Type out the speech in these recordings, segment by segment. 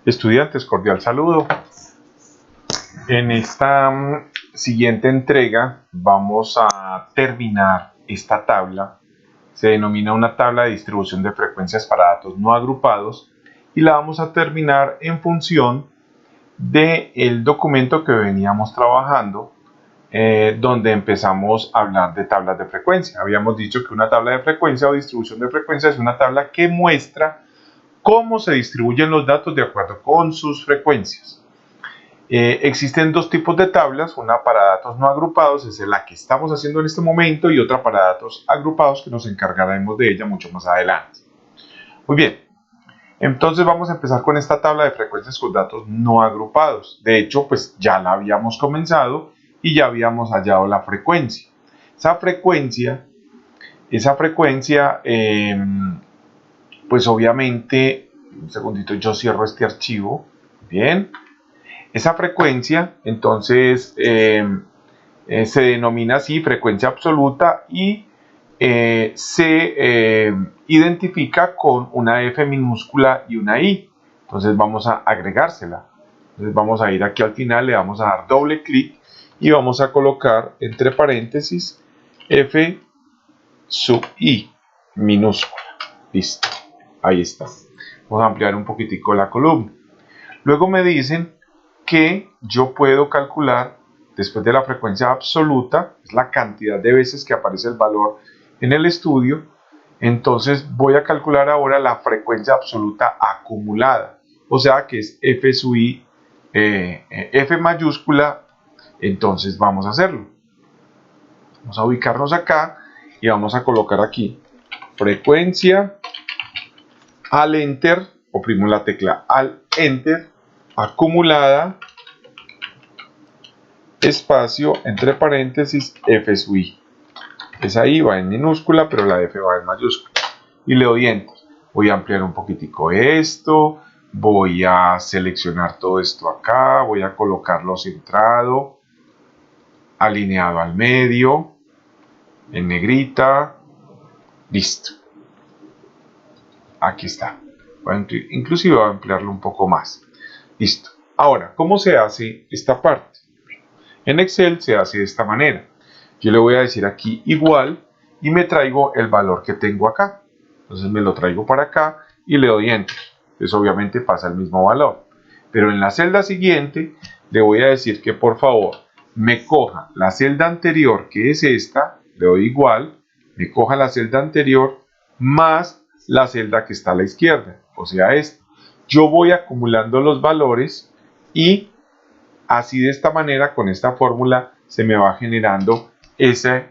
Estudiantes, cordial saludo. En esta siguiente entrega vamos a terminar esta tabla. Se denomina una tabla de distribución de frecuencias para datos no agrupados y la vamos a terminar en función del documento que veníamos trabajando, donde empezamos a hablar de tablas de frecuencia. Habíamos dicho que una tabla de frecuencia o distribución de frecuencia es una tabla que muestra cómo se distribuyen los datos de acuerdo con sus frecuencias. Existen dos tipos de tablas, una para datos no agrupados, esa es la que estamos haciendo en este momento, y otra para datos agrupados, que nos encargaremos de ella mucho más adelante. Muy bien, entonces vamos a empezar con esta tabla de frecuencias con datos no agrupados. De hecho, pues ya la habíamos comenzado y ya habíamos hallado la frecuencia. Esa frecuencia, pues obviamente, un segundito, yo cierro este archivo. Bien. Esa frecuencia, entonces, se denomina así frecuencia absoluta y se identifica con una F minúscula y una I. Entonces vamos a agregársela. Entonces vamos a ir aquí al final, le vamos a dar doble clic y vamos a colocar entre paréntesis F sub I minúscula. Listo. Ahí está. Vamos a ampliar un poquitico la columna. Luego me dicen que yo puedo calcular, después de la frecuencia absoluta, es la cantidad de veces que aparece el valor en el estudio. Entonces voy a calcular ahora la frecuencia absoluta acumulada, o sea que es F sub I, F mayúscula. Entonces vamos a hacerlo. Vamos a ubicarnos acá y vamos a colocar aquí frecuencia. Al enter, oprimimos la tecla al enter, acumulada, espacio, entre paréntesis, F sub I. Esa I va en minúscula, pero la F va en mayúscula. Y le doy enter. Voy a ampliar un poquitico esto, voy a seleccionar todo esto acá, voy a colocarlo centrado, alineado al medio, en negrita, listo. Aquí está. Inclusive voy a ampliarlo un poco más. Listo. Ahora, ¿cómo se hace esta parte? En Excel se hace de esta manera. Yo le voy a decir aquí igual y me traigo el valor que tengo acá. Entonces me lo traigo para acá y le doy enter. Entonces obviamente pasa el mismo valor. Pero en la celda siguiente le voy a decir que por favor me coja la celda anterior, que es esta, le doy igual, me coja la celda anterior más la celda que está a la izquierda, o sea esta. Yo voy acumulando los valores y así de esta manera, con esta fórmula, se me va generando esa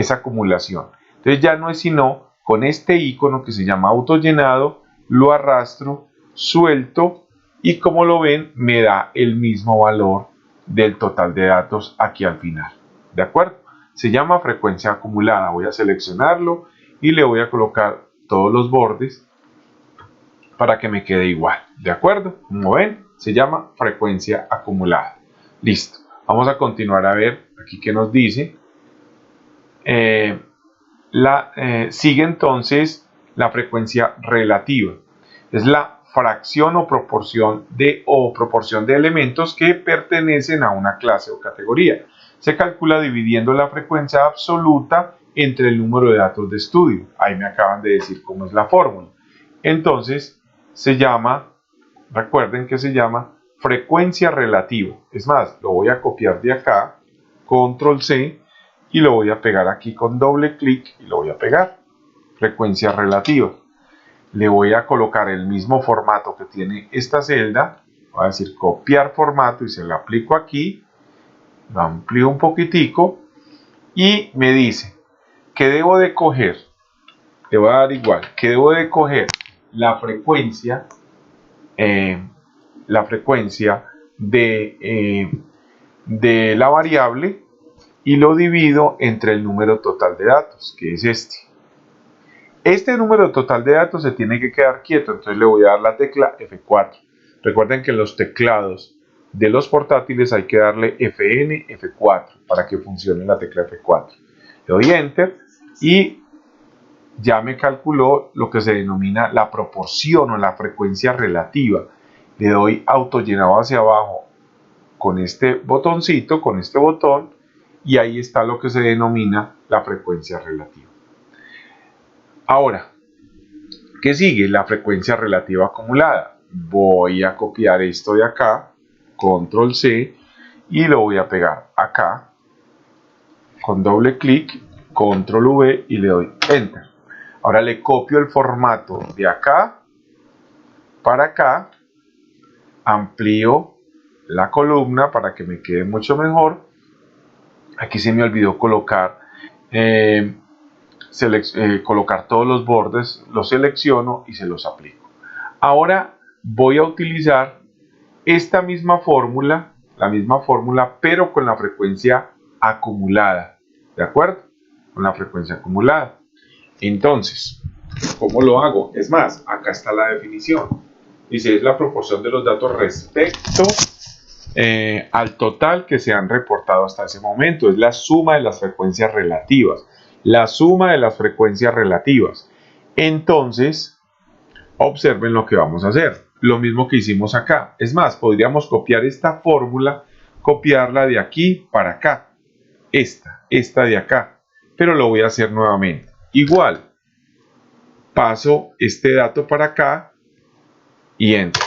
acumulación. Entonces ya no es sino con este icono que se llama autollenado, lo arrastro, suelto y como lo ven me da el mismo valor del total de datos aquí al final. ¿De acuerdo? Se llama frecuencia acumulada. Voy a seleccionarlo y le voy a colocar todos los bordes para que me quede igual. ¿De acuerdo? Como ven, se llama frecuencia acumulada. Listo. Vamos a continuar a ver aquí qué nos dice. Sigue entonces la frecuencia relativa. Es la fracción o proporción de elementos que pertenecen a una clase o categoría. Se calcula dividiendo la frecuencia absoluta entre el número de datos de estudio. Ahí me acaban de decir cómo es la fórmula. Entonces, se llama, recuerden que se llama frecuencia relativa. Es más, lo voy a copiar de acá, control C, y lo voy a pegar aquí con doble clic y lo voy a pegar. Frecuencia relativa. Le voy a colocar el mismo formato que tiene esta celda. Voy a decir copiar formato y se lo aplico aquí. Lo amplío un poquitico y me dice que debo de coger, le voy a dar igual, que debo de coger la frecuencia de la variable y lo divido entre el número total de datos, que es este. Este número total de datos se tiene que quedar quieto, entonces le voy a dar la tecla F4. Recuerden que en los teclados de los portátiles hay que darle Fn, F4 para que funcione la tecla F4. Le doy Enter y ya me calculó lo que se denomina la proporción o la frecuencia relativa. le doy autollenado hacia abajo con este botoncito, con este botón, y ahí está lo que se denomina la frecuencia relativa. Ahora, ¿qué sigue? La frecuencia relativa acumulada. Voy a copiar esto de acá, control C, y lo voy a pegar acá, con doble clic, control V, y le doy enter. Ahora le copio el formato de acá para acá, amplío la columna para que me quede mucho mejor. Aquí se me olvidó colocar colocar todos los bordes, los selecciono y se los aplico. Ahora voy a utilizar esta misma fórmula, la misma fórmula, pero con la frecuencia acumulada, ¿de acuerdo? Con la frecuencia acumulada. Entonces, ¿cómo lo hago? Es más, acá está la definición. Dice, es la proporción de los datos respecto al total que se han reportado hasta ese momento. Es la suma de las frecuencias relativas. La suma de las frecuencias relativas. Entonces, observen lo que vamos a hacer. Lo mismo que hicimos acá. Es más, podríamos copiar esta fórmula, copiarla de aquí para acá. Esta de acá. Pero lo voy a hacer nuevamente. Igual, paso este dato para acá y enter.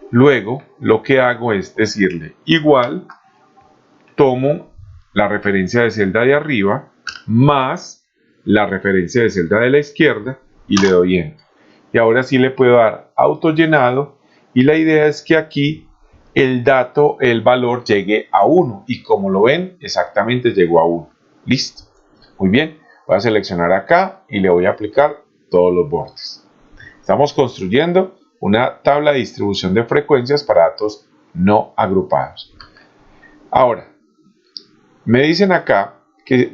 Luego, lo que hago es decirle igual, tomo la referencia de celda de arriba más la referencia de celda de la izquierda y le doy enter. Y ahora sí le puedo dar autollenado y la idea es que aquí el valor llegue a 1 y como lo ven, exactamente llegó a 1. Listo. Muy bien. Voy a seleccionar acá y le voy a aplicar todos los bordes. Estamos construyendo una tabla de distribución de frecuencias para datos no agrupados. Ahora, me dicen acá que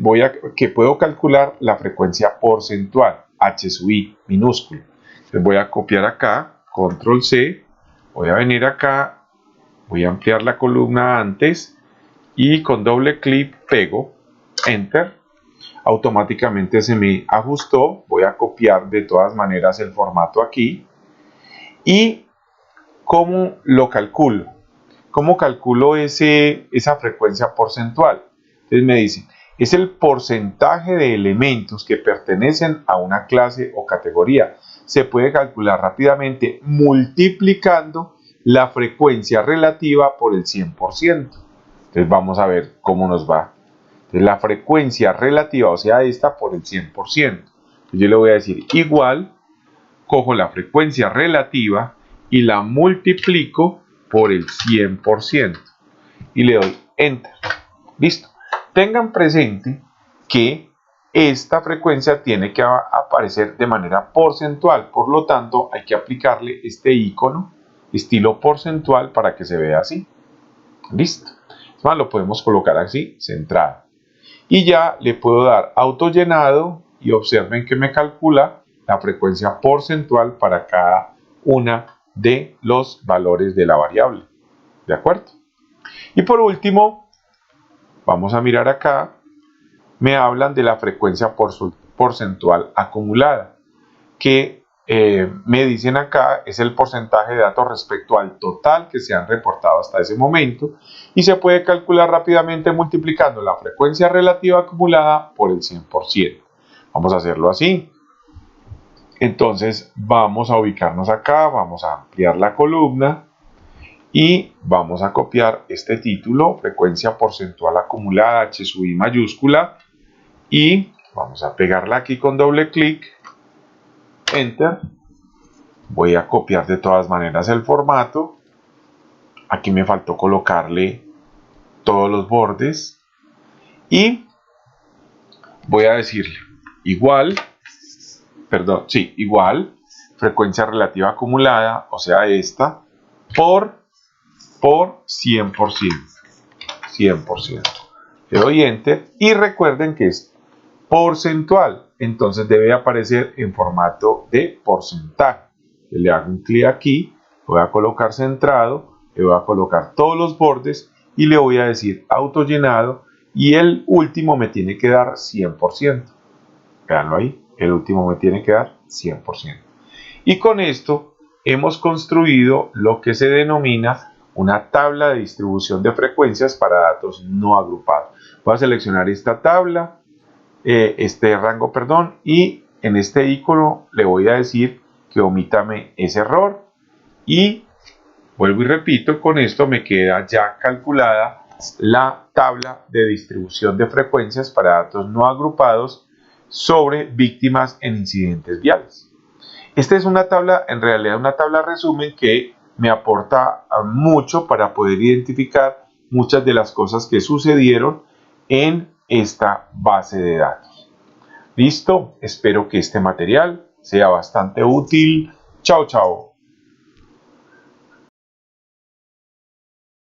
puedo calcular la frecuencia porcentual, H sub I minúsculo. Entonces voy a copiar acá, control C, voy a venir acá, voy a ampliar la columna antes y con doble clic pego, enter. Automáticamente se me ajustó, voy a copiar de todas maneras el formato aquí. ¿Y cómo lo calculo? ¿Cómo calculo esa frecuencia porcentual? Entonces me dicen, es el porcentaje de elementos que pertenecen a una clase o categoría. Se puede calcular rápidamente multiplicando la frecuencia relativa por el 100%. Entonces vamos a ver cómo nos va. Entonces la frecuencia relativa, o sea, esta por el 100%. Entonces yo le voy a decir igual, cojo la frecuencia relativa y la multiplico por el 100% y le doy enter. Listo. Tengan presente que esta frecuencia tiene que aparecer de manera porcentual, por lo tanto hay que aplicarle este icono estilo porcentual para que se vea así. Listo. Es más, lo podemos colocar así, centrado. Y ya le puedo dar autollenado y observen que me calcula la frecuencia porcentual para cada una de los valores de la variable. ¿De acuerdo? Y por último, vamos a mirar acá, me hablan de la frecuencia porcentual acumulada, que me dicen acá es el porcentaje de datos respecto al total que se han reportado hasta ese momento y se puede calcular rápidamente multiplicando la frecuencia relativa acumulada por el 100%. Vamos a hacerlo así. Entonces vamos a ubicarnos acá, vamos a ampliar la columna y vamos a copiar este título, frecuencia porcentual acumulada, H sub I mayúscula, y vamos a pegarla aquí con doble clic, enter. Voy a copiar de todas maneras el formato. Aquí me faltó colocarle todos los bordes y voy a decirle igual, igual, frecuencia relativa acumulada, o sea esta, por 100%. 100%. Le doy enter y recuerden que es porcentual, entonces debe aparecer en formato de porcentaje. Le hago un clic aquí, voy a colocar centrado, le voy a colocar todos los bordes y le voy a decir autollenado y el último me tiene que dar 100%. Veanlo ahí, el último me tiene que dar 100%. Y con esto hemos construido lo que se denomina una tabla de distribución de frecuencias para datos no agrupados. Voy a seleccionar esta tabla, este rango, perdón, y en este icono le voy a decir que omítame ese error y vuelvo y repito, con esto me queda ya calculada la tabla de distribución de frecuencias para datos no agrupados sobre víctimas en incidentes viales. Esta es una tabla, en realidad una tabla resumen que me aporta mucho para poder identificar muchas de las cosas que sucedieron en esta base de datos. ¿Listo? Espero que este material sea bastante útil. Chao, chao.